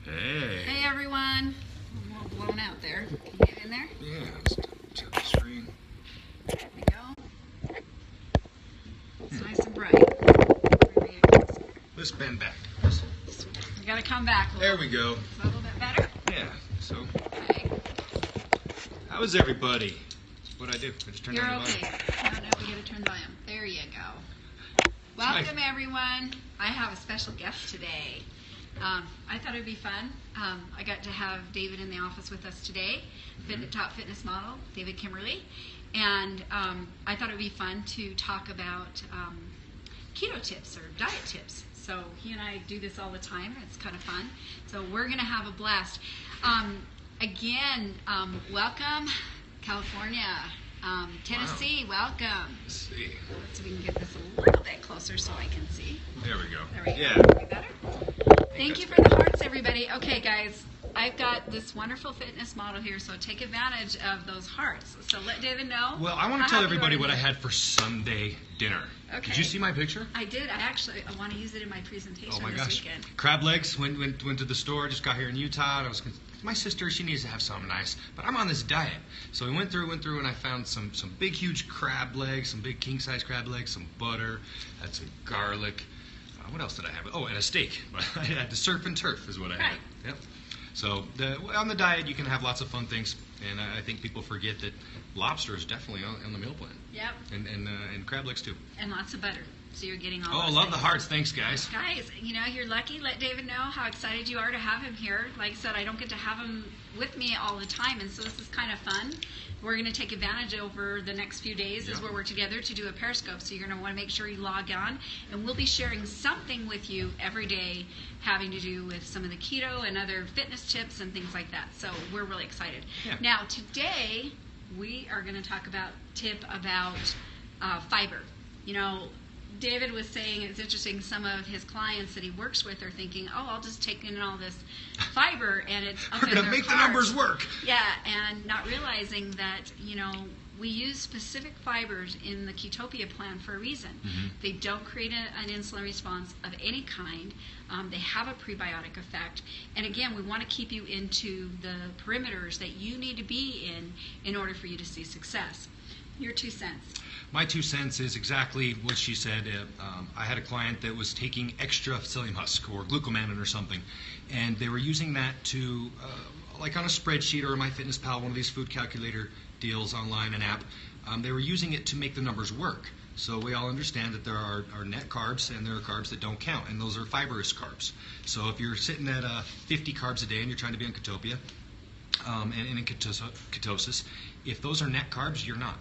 Hey. Hey everyone. I'm a little blown out there. Can you get in there? Yeah, let's check the screen. There we go. It's nice and bright. Let's bend back. You gotta come back. There we go. Is that a little bit better? Yeah, so Okay. how is everybody? What I do? I just turned You're on the okay. volume. No, we gotta turn the volume. There you go. Welcome everyone. I have a special guest today. I thought it would be fun. I got to have David in the office with us today, top fitness model, David Kimberly. And I thought it would be fun to talk about keto tips or diet tips. So he and I do this all the time. It's kind of fun. So we're going to have a blast. Again, welcome, California. Tennessee, welcome. Let's see. Let's see if we can get this a little bit closer so I can see. There we go. There we go. Yeah. Be better? Thank you for the hearts, everybody. Okay, guys, I've got this wonderful fitness model here, so take advantage of those hearts. So let David know. Well, I want to tell everybody what I had for Sunday dinner. Okay. Did you see my picture? I did. I want to use it in my presentation Oh my this gosh. weekend. Crab legs. Went to the store. Just got here in Utah. And my sister, she needs to have something nice, but I'm on this diet. So we went through, and I found some big, huge crab legs, some big king-size crab legs, some butter, had some garlic. What else did I have? Oh, and a steak. I had the surf and turf is what I had. Right. Yep. So on the diet, you can have lots of fun things, and I think people forget that lobster is definitely on the meal plan. Yep. And crab legs too. And lots of butter. So you're getting all Oh, those love things. the hearts. Thanks, guys. Guys, you're lucky. Let David know how excited you are to have him here. Like I said, I don't get to have him with me all the time, and so this is kind of fun. We're going to take advantage over the next few days as where we're together to do a Periscope. So you're going to want to make sure you log on, and we'll be sharing something with you every day having to do with some of the keto and other fitness tips and things like that. So we're really excited. Yeah. Now, today, we are going to talk about fiber. David was saying it's interesting, some of his clients that he works with are thinking, oh, I'll just take in all this fiber and it's up We're in going to their make the carbs. numbers work. Yeah, and not realizing that, we use specific fibers in the Ketopia plan for a reason. Mm-hmm. They don't create an insulin response of any kind. They have a prebiotic effect. And again, we want to keep you into the perimeters that you need to be in order for you to see success. Your 2 cents. My 2 cents is exactly what she said. I had a client that was taking extra psyllium husk or glucomannan or something, and they were using that to, like on a spreadsheet or MyFitnessPal, one of these food calculator deals online, an app, they were using it to make the numbers work. So we all understand that there are net carbs and there are carbs that don't count, and those are fibrous carbs. So if you're sitting at 50 carbs a day and you're trying to be on Ketopia and in ketosis, if those are net carbs, you're not.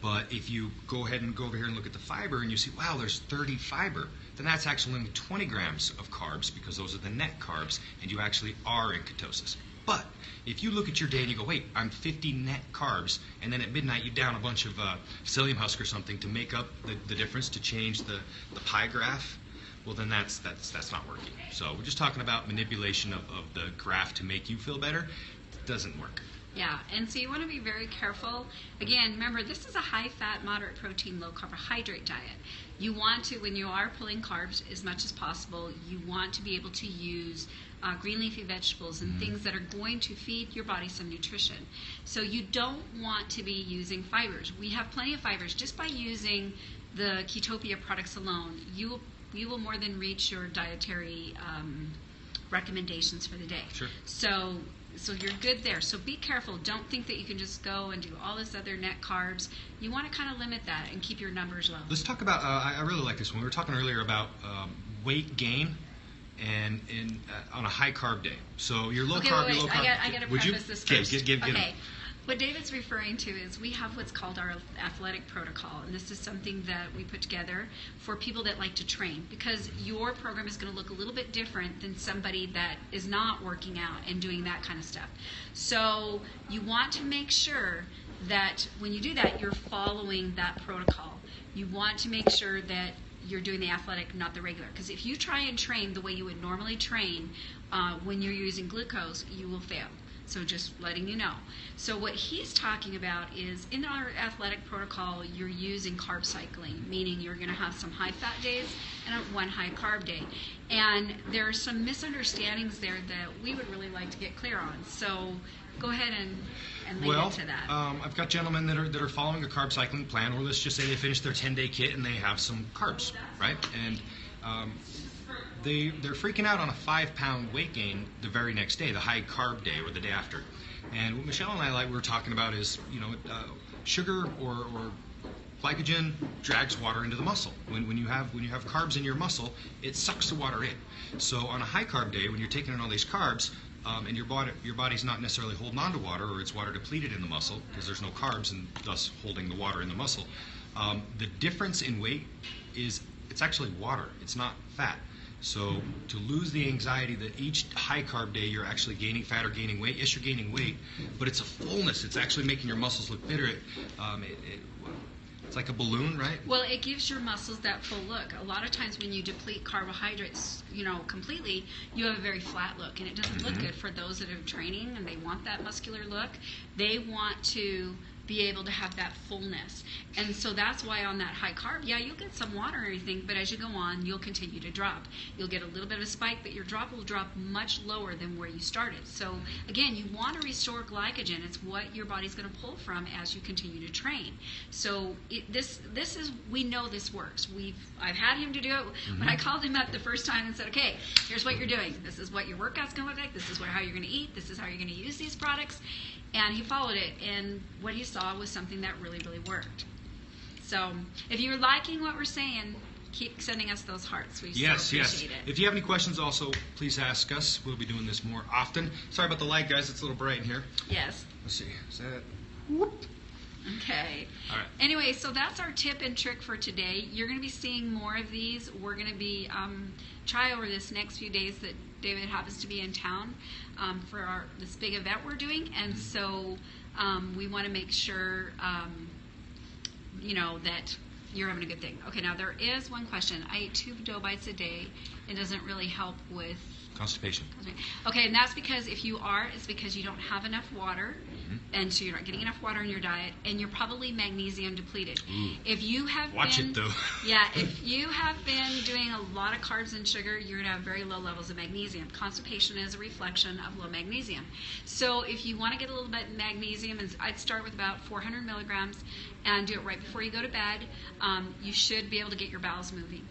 But if you go ahead and go over here and look at the fiber and you see, wow, there's 30 fiber, then that's actually only 20 grams of carbs because those are the net carbs and you actually are in ketosis. But if you look at your day and you go, wait, I'm 50 net carbs, and then at midnight you down a bunch of psyllium husk or something to make up the difference, to change the pie graph, well then that's not working. So we're just talking about manipulation of the graph to make you feel better. It doesn't work. Yeah, and so you want to be very careful. Again, remember, this is a high-fat, moderate protein, low-carbohydrate diet. You want to, when you are pulling carbs as much as possible, you want to be able to use green leafy vegetables and things that are going to feed your body some nutrition. So you don't want to be using fibers. We have plenty of fibers. Just by using the Ketopia products alone, you will more than reach your dietary recommendations for the day. Sure. So you're good there. So be careful. Don't think that you can just go and do all this other net carbs. You want to kind of limit that and keep your numbers low. Let's talk about, I really like this one. We were talking earlier about weight gain and on a high carb day. So your low carb, your low carb. I got to preface this first. Give okay. What David's referring to is we have what's called our athletic protocol, and this is something that we put together for people that like to train, because your program is going to look a little bit different than somebody that is not working out and doing that kind of stuff. So you want to make sure that when you do that, you're following that protocol. You want to make sure that you're doing the athletic, not the regular. Because if you try and train the way you would normally train when you're using glucose, you will fail. So just letting you know. So what he's talking about is in our athletic protocol, you're using carb cycling, meaning you're going to have some high fat days and one high carb day. And there are some misunderstandings there that we would really like to get clear on. So go ahead and lead into that. I've got gentlemen that are following a carb cycling plan, or let's just say they finish their 10-day kit and they have some carbs, right? And they're freaking out on a 5-pound weight gain the very next day, the high carb day or the day after. And what Michelle and I were talking about is, sugar or glycogen drags water into the muscle. When you have carbs in your muscle, it sucks the water in. So on a high carb day, when you're taking in all these carbs, and your body's not necessarily holding on to water, or it's water depleted in the muscle because there's no carbs and thus holding the water in the muscle, the difference in weight is it's actually water. It's not fat. So to lose the anxiety that each high carb day you're actually gaining fat or gaining weight, yes, you're gaining weight, but it's a fullness. It's actually making your muscles look bigger. It's like a balloon, right? Well, it gives your muscles that full look. A lot of times when you deplete carbohydrates, completely, you have a very flat look, and it doesn't look good for those that are training and they want that muscular look. They want to be able to have that fullness. And so that's why on that high carb, yeah, you'll get some water and everything, but as you go on, you'll continue to drop. You'll get a little bit of a spike, but your drop will drop much lower than where you started. So again, you want to restore glycogen. It's what your body's going to pull from as you continue to train. So this is, we know this works. I've had him to do it. When I called him up the first time and said, okay, here's what you're doing. This is what your workout's going to look like. This is how you're going to eat. This is how you're going to use these products. And he followed it, and what he saw was something that really, really worked. So if you're liking what we're saying, keep sending us those hearts. We yes, appreciate it. If you have any questions, also, please ask us. We'll be doing this more often. Sorry about the light, guys. It's a little bright in here. Yes. Let's see. Is that... Whoop. Okay. All right. Anyway, so that's our tip and trick for today. You're going to be seeing more of these. We're going to be try over this next few days that David happens to be in town for this big event we're doing, and so we want to make sure that you're having a good thing. Okay, now there is one question. I eat 2 dough bites a day. It doesn't really help with constipation. Okay, and that's because it's because you don't have enough water, and so you're not getting enough water in your diet, and you're probably magnesium depleted. If you have if you have been doing a lot of carbs and sugar, you're gonna have very low levels of magnesium. Constipation is a reflection of low magnesium. So if you want to get a little bit of magnesium, I'd start with about 400 milligrams and do it right before you go to bed. You should be able to get your bowels moving.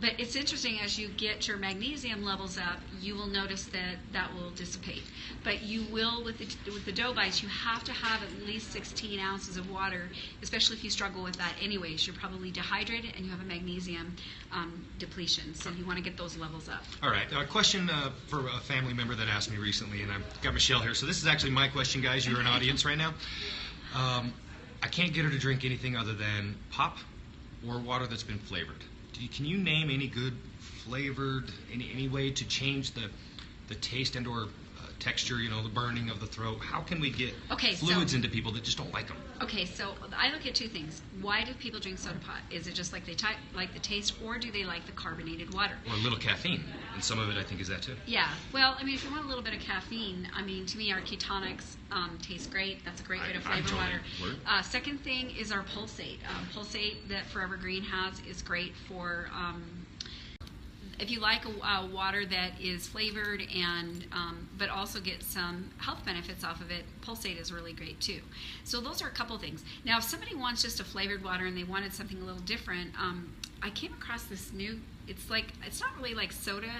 But it's interesting, as you get your magnesium levels up, you will notice that will dissipate. But you will, with the dough bites, you have to have at least 16 ounces of water, especially if you struggle with that anyways. You're probably dehydrated and you have a magnesium depletion, so you want to get those levels up. All right, a question for a family member that asked me recently, and I've got Michelle here, so this is actually my question, guys. You're an audience right now. I can't get her to drink anything other than pop or water that's been flavored. Can you name any good flavored, any way to change the taste and or texture, the burning of the throat? How can we get fluids into people that just don't like them? Okay, so I look at two things. Why do people drink soda pop? Is it just like they like the taste, or do they like the carbonated water? Or a little caffeine, and some of it I think is that too. Yeah, well, if you want a little bit of caffeine, to me our ketonics taste great. That's a great way to flavor water. Second thing is our pulsate. Pulsate that Forever Green has is great for... if you like a water that is flavored and but also get some health benefits off of it, Pulsate is really great too. So those are a couple things. Now, if somebody wants just a flavored water and they wanted something a little different, I came across this new. It's not really like soda,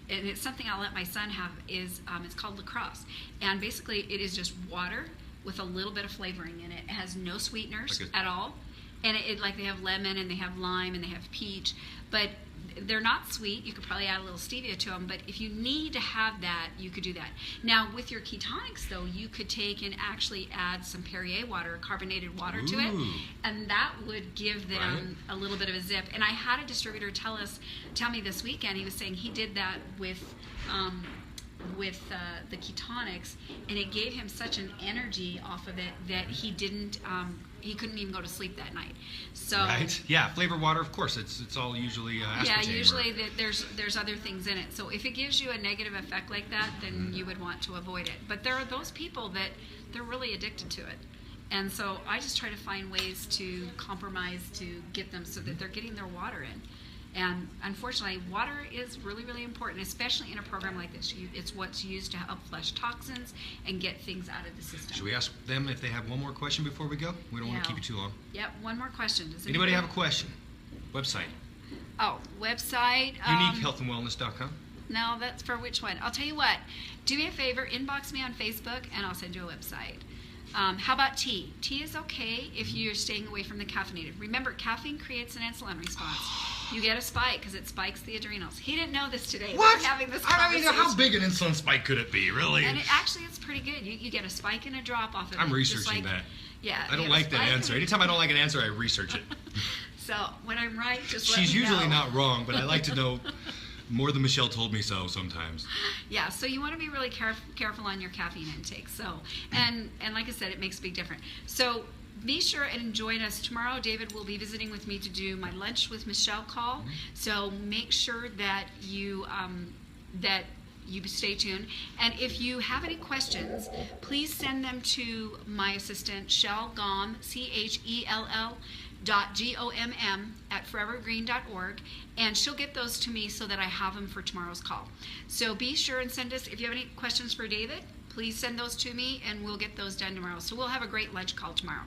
and it's something I'll let my son have. It's called LaCrosse, and basically it is just water with a little bit of flavoring in it. It has no sweeteners at all, and they have lemon and they have lime and they have peach, but they're not sweet. You could probably add a little stevia to them, but if you need to have that, you could do that. Now, with your ketonics, though, you could take and actually add some Perrier water, carbonated water to it, and that would give them a little bit of a zip. And I had a distributor tell me this weekend, he was saying he did that with the ketonics, and it gave him such an energy off of it that he didn't. He couldn't even go to sleep that night. So Right. Yeah. Flavored water, of course. It's all usually aspartame. yeah, usually there's other things in it. So if it gives you a negative effect like that, then you would want to avoid it. But there are those people that they're really addicted to it. And so I just try to find ways to compromise to get them so that they're getting their water in. And unfortunately, water is really, really important, especially in a program like this. It's what's used to help flush toxins and get things out of the system. Should we ask them if they have one more question before we go? We don't want to keep you too long. Yep, one more question. Does Anybody have a question? Website. Oh, website. UniqueHealthAndWellness.com. No, that's for which one? I'll tell you what. Do me a favor, inbox me on Facebook, and I'll send you a website. How about tea? Tea is okay if you're staying away from the caffeinated. Remember, caffeine creates an insulin response. You get a spike because it spikes the adrenals. He didn't know this today. What? We're having this I don't even know conversation. how big an insulin spike could it be, really? And it's pretty good. You get a spike and a drop off of it. I'm just researching that. Yeah. I don't like that answer. Anytime I don't like an answer, I research it. So when I'm right, just let She's me usually know. not wrong, but I like to know more than Michelle told me so sometimes. Yeah, so you want to be really careful on your caffeine intake. So, and like I said, it makes a big difference. So be sure and join us tomorrow. David will be visiting with me to do my lunch with Michelle call. So make sure that you stay tuned. And if you have any questions, please send them to my assistant, Shell Gomm, CHELL.GOMM at forevergreen.org, and she'll get those to me so that I have them for tomorrow's call. So be sure and send us, if you have any questions for David, please send those to me and we'll get those done tomorrow. So we'll have a great lunch call tomorrow.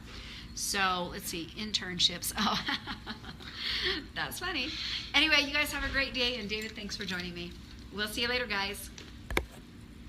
So let's see, internships. Oh, that's funny. Anyway, you guys have a great day, and David, thanks for joining me. We'll see you later, guys.